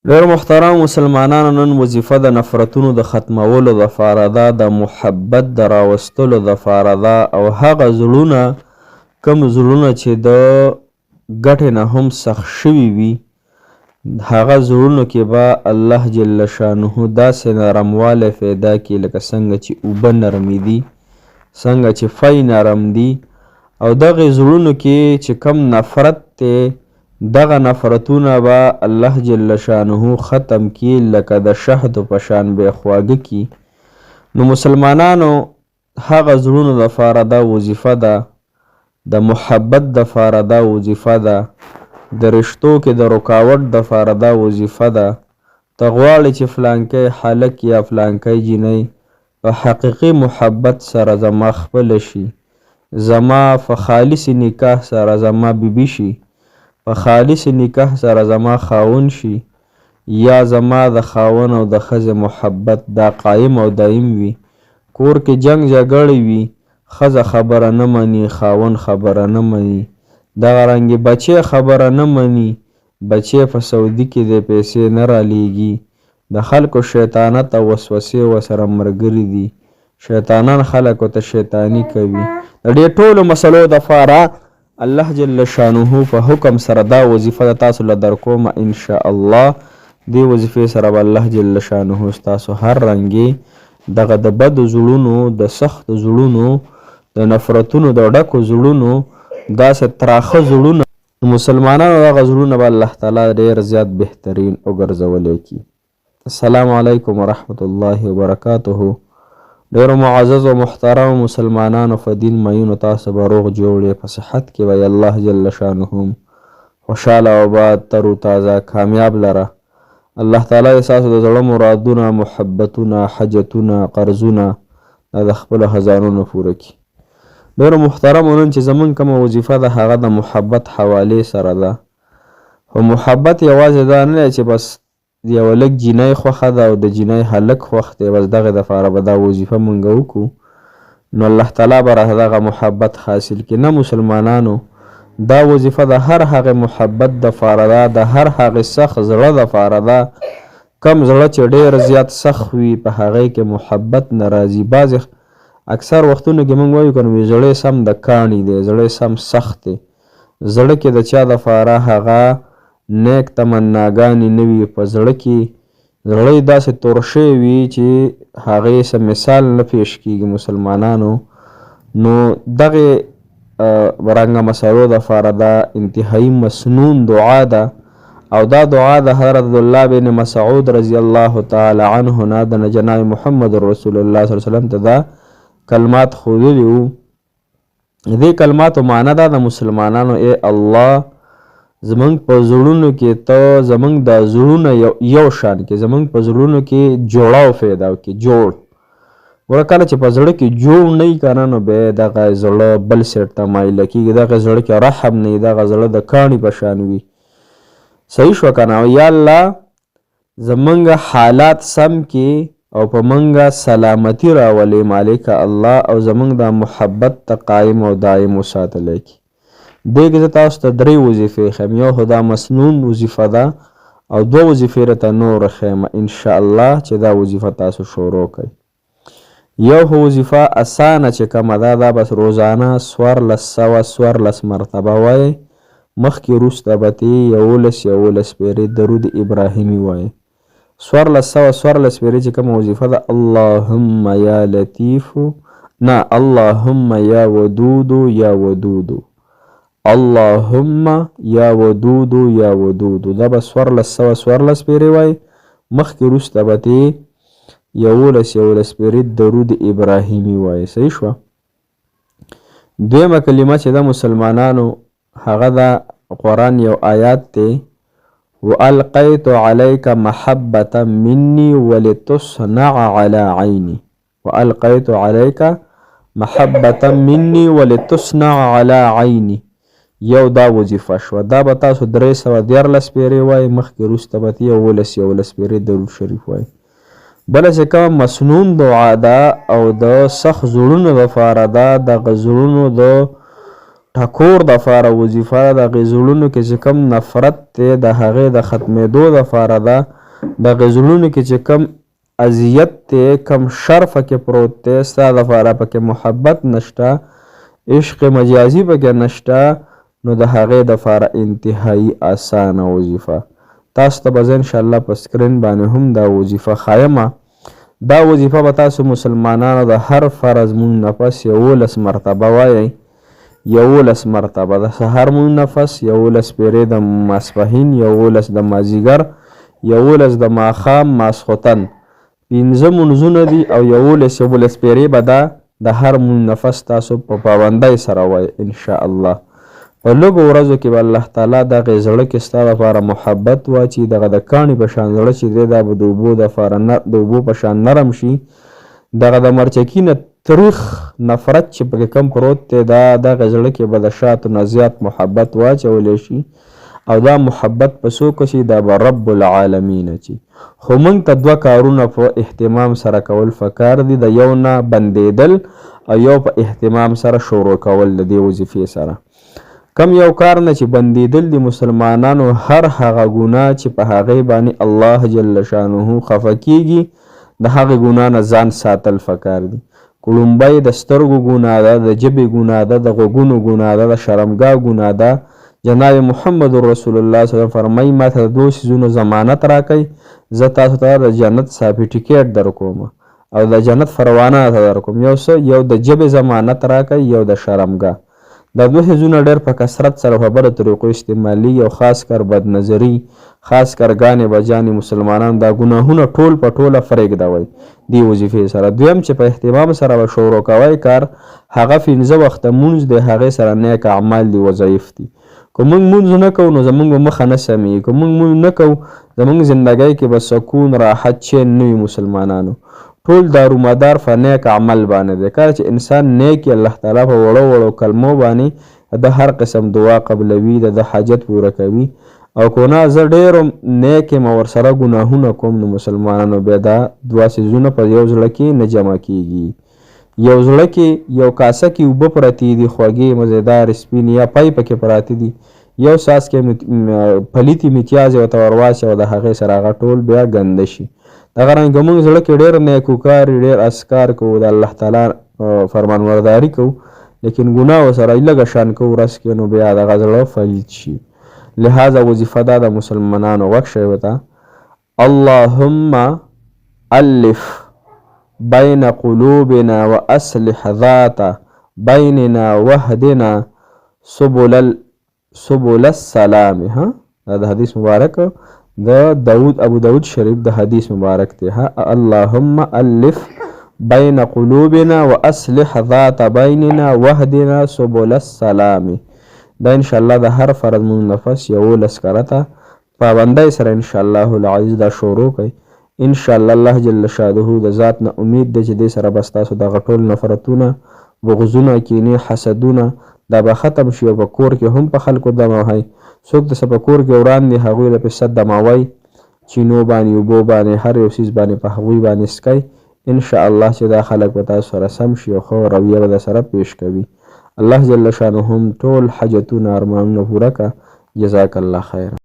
ډېر محترم مسلمانانو، نن وظیفه د نفرتونو د ختمولو دپاره ده، د محبت د راوستلو دپاره ده، او هغه زړونه کوم زړونه چې د ګټې نه هم سخت شوي وي، هغه زړونو کې به الله جل شانه داسې نرموالی پیدا کړي لکه څنګه چې اوبه نرمې دي، څنګه چې فی نرم دي. او دغې زړونو کې چې کم نفرت دی، دغه نفرتونه به الله جل شانه ختم کی لکه د شهدو په شان به خواږه کی. نو مسلمانانو هغه زړونو دپاره دا وظیفه ده، د محبت دپاره دا وظیفه ده، د رشتو کې د رکاوټ دپاره دا وظیفه ده. ته غواړې چې فلانکی هلک یا فلانکی جینۍ په حقیقي محبت سره زما خپله شي، زما په خالص نکاح سره زما بیبي شي، په خالص نکاح سره زما خاون شي، یا زما د خاون او د ښځې محبت دا قایم او دایم وي. کور کې جنگ جګړې وي، ښځه خبره نه مني، خاون خبره نه مني، دغه رنګې بچی خبره نه مني، بچی په سعودي کې دی پیسې نه رالیږي، د خلکو شیطانت او وسوسې ورسره ملګري دي، شیطانان خلکو ته شیطاني کوي. د دې ټولو مسلو دپاره الله جل شانه په حکم سره دا وظیفه د تاسو له درکومه انشاءالله. دې وظیفې سره به الله جل شانه ستاسو هر رنګې دغه د بدو زړونو، د سختو زړونو، د نفرتونو د ډکو زړونو، داسې تراخه زړونه، مسلمانانو دغه زړونه به الله تعالی ډېر زیات بهترین وګرځولی کي. السلام علیکم ورحمة الله وبرکاته. ډېرو معزز و محترم مسلمانانو په دین میینو، تاسو به روغ جوړ په صحت کې وی الله جل شانه خوشحاله او آباد تر و تازه کامیاب لره. الله تعالی ستاسو د زړه مرادونه، محبتونه، حاجتونه، قرضونه د خپلو خزانونو پوره کړي. ډېرو محترمو، نن چې زمونږ کومه وظیفه ده هغه د محبت حوالې سره ده. خو محبت یوازې دا نه دی چې بس یوه لږ جینۍ خوښه ده او د جینۍ هلک خوښ دی، بس دغې دپاره به دا وظیفه مونږ وکړو نو الله تعالی به را دغه محبت حاصل کړي. نه مسلمانانو، دا وظیفه د هر هغې محبت دپاره ده، د هر هغې سخت زړه دپاره ده. کم زړه چې ډېر زیات سخت وي په هغې کې محبت نه راځي. بعضې اکثر وختونو کې مونږ وایو که نو زړی سم د کاڼي دی، زړی سم سخت دی، زړه کې د چا دپاره هغه نیک تمناګانې نه وي، په زړه کې زړی داسې تور شوی وي چې هغې څه مثال نه پیش کېږي. مسلمانانو نو دغې رنګه مسلو دپاره دا انتهایی مسنون دعا ده، او دا دعا د حضرت عبدالله بن مسعود رضی الله تعالی عنه نه د جناب محمد رسول الله صلی الله علیه وسلم ته دا کلمات ښودلي وو. دې کلماتو معنی دا د مسلمانانو ای الله زمونږ په زړونو کې ته زمونږ د زړونه یو شان کې، زمونږ په زړونو کې جوړاو پیدا وکړي. جوړ ګوره کله چې په زړه کې جوړ نه وي که نه، نو بیا دغه زړه بل سیټ ته مایله کېږي، دغه زړه کې رحم نه وي، دغه زړه د کاڼي په شان وي. صحیح شوه که نه؟ یا الله زمونږ حالات سم کې او په مونږه سلامتي راولې مالک الله، او زمونږ د محبت ته قایم او دایم وساتلی کړي. دې کې زه تاسو ته درې وظیفې ښیم. یو خو دا مسنون وظیفه ده، او دوه وظیفې راته نوره ښیم انشاءالله چې دا وظیفه تاسو شروع کړئ. یو خو وظیفه اسانه چې کومه ده، دا بس روزانه 1400 مرتبه وایئ، مخکې وروسته به ترې 11 پیرې درود ابراهیمي وایئ. 1400 پیرې چې کومه وظیفه ده، اللهم یا لطیفو، نه اللهم یا ودودو یا ودودو، اللهم یا ودودو یا ودودو، دا به 1400 پیرې وایي، مخکې وروسته به ترې 11 پیرې درود ابراهیمي وایي. صحیح شوه؟ دویمه کلمه چې د مسلمانانو هغه د قرآن یو آیات دی، والقیت علیک محبة مني ولتصنع على عیني، والقیت علیک محبة مني ولتصنع على عیني. یو دا وظیفه شوه، دا به تاسو 314 پیرې وایي، مخکې وروسته به 11 پیرې درود شریف وایي. بله چې کومه مسنون دعا ده او د سخت زړونو دپاره ده، دغه زړونو د ټکور دپاره وظیفه ده. د هغې زړونو کې چې کوم نفرت دی د هغې د ختمېدو دپاره ده. د هغې زړونو کې چې کوم اذیت دی کم شر پکې پروت دی ستا دپاره پکې محبت نشته عشق مجازي پکې نشته نو د هغې دپاره انتهایی اسانه وظیفه. تاسو ته به زه انشاءالله په سکرین باندې هم دا وظیفه ښایمه. دا وظیفه به تاسو مسلمانانو د هر فرض مونږ نه پس 11 مرتبه وایئ. 11 مرتبه د سهار مونږ نه پس 11 پیرې د ماسپښین 11 د مازدیګر 11 د ماښام ماسخوتن 15 مونځونه دي او 11 پیرې به دا د هر مونځ نه پس تاسو په پابندۍ سره وایئ انشاءالله. په لږو ورځو کې به الله تعالی دغې زړه کې ستا دپاره محبت واچي. دغه د کاڼي په شان زړه چې دی دا به د اوبو په شان نرم شي. دغه د مرچکي نه تریخ نفرت چې پکې کم پروت دی دا دغه زړه کې به د شاتو نه زیات محبت واچولی شي او دا محبت په څوک شي دا به رب العالمین چي. خو موږ ته 2 کارونه په اهتمام سره کول پکار دي. د یو نه بندېدل او یو په اهتمام سره شروع کول د دې وظیفې سره. کم یو کار نه چې بندېدل دي مسلمانانو هر هغه ګناه چې په هغې باندې الله جل شانه خفه کیږي د هغې ګناه نه ځان ساتل پکار دي. کړومبی د سترګو ګناه ده، د ژبې ګناه ده، د غوږونو ګناه ده، د شرمګاه ګناه ده. جناب محمد رسول الله صلی الله علیه وسلم فرمایي ما ته د 2 څیزونو ضمانت راکئ زه تاسو ته د جنت سرټیفیکیټ درکوم او د جنت پروانه ته درکوم. یو د ژبې ضمانت راکئ یو د شرمګاه. دا 2 څیزونه ډېر په کثرت سره په بدو طریقو استعمالي او خاص کر بدنظري خاص کر ګانې بجانې مسلمانان دا ګناهونه ټول په ټوله پرېږدوئ دې وظیفې سره. دویم چې په اهتمام سره به شروع کوئ کار هغه 15 وخته مونځ دی هغې سره نیک اعمال دي وظایف دي. که موږ مونځ نه کوو نو زموږ به مخه نه سمیږي. که موږ مونځ نه کوو زموږ زندګۍ کې به سکون راحت چین نه وي. مسلمانانو ټول دارومدار په نیک عمل باندې دی. کله چې انسان نیک الله تعالی په وړو وړو کلمو باندې د هر قسم دعا قبلوي د حاجت پوره کوي. او که نه زه ډېر نیک یم ورسره ګناهونه کوم نو مسلمانانو بیا دا 2 څیزونه په یو زړه کې نه جمع کیږي. یو زړه کې یو کاسه کې اوبه پرتې دي خوږې مزیدار سپینې یا پای پکې پراته دي. یو ساس کې پلیتې متیازې ورته ور واچوه د هغې سره هغه ټول بیا ګنده شي. دغه رنګه موږ زړه کې ډېر نیکوکار ډېر اسکار کوو د الله تعالی فرمانبرداري کوو لیکن ګناه ورسره لږه شان کوو ورځ کې نو بیا دغه زړه فلج شي. لهذا وظیفه دا د مسلمانانو غوږ شی ورته اللهم الف بین قلوبنا واصلح ذات بیننا واهدنا سبل السلام. دا د حدیث مبارک د ابو داود شریف د حدیث مبارک دی. اللهم الف بین قلوبنا واصلح ذات بیننا واهدنا سبل السلام. دا انشاءالله د هر فرض مونږ نفس 11 کرته پابندۍ سره انشاءالله العزیز دا شروع کوي. انشاءالله الله جل شانه د ذات نه امید دی چې دې سره بس تاسو دغه ټول نفرتونه بغضونه کینې حسدونه دا به ختم شي. او په کور کې هم په خلکو دموهئ. څوک دسه په کور کې وران دي هغوی له په دموئ چینو باندې اوبو باندې هر یو څیز باندې په هغوی باندې سکئ. انشاءالله چې دا خلک به تاسو سره سم شي او ښه رویه به درسره پیش کوي. الله جل شانه هم ټول حاجتونه ارمانونه پوره کړه. جزاک الله خیر.